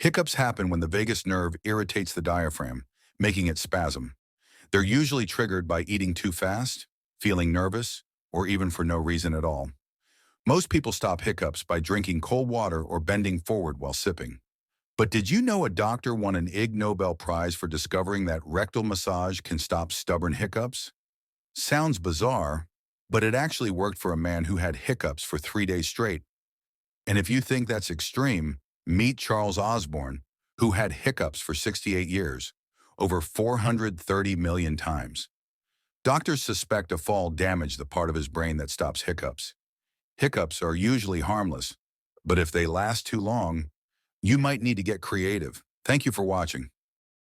Hiccups happen when the vagus nerve irritates the diaphragm, making it spasm. They're usually triggered by eating too fast, feeling nervous, or even for no reason at all. Most people stop hiccups by drinking cold water or bending forward while sipping. But did you know a doctor won an Ig Nobel Prize for discovering that rectal massage can stop stubborn hiccups? Sounds bizarre, but it actually worked for a man who had hiccups for 3 days straight. And if you think that's extreme, meet Charles Osborne, who had hiccups for 68 years, over 430 million times. Doctors suspect a fall damaged the part of his brain that stops hiccups. Hiccups are usually harmless, but if they last too long, you might need to get creative. Thank you for watching.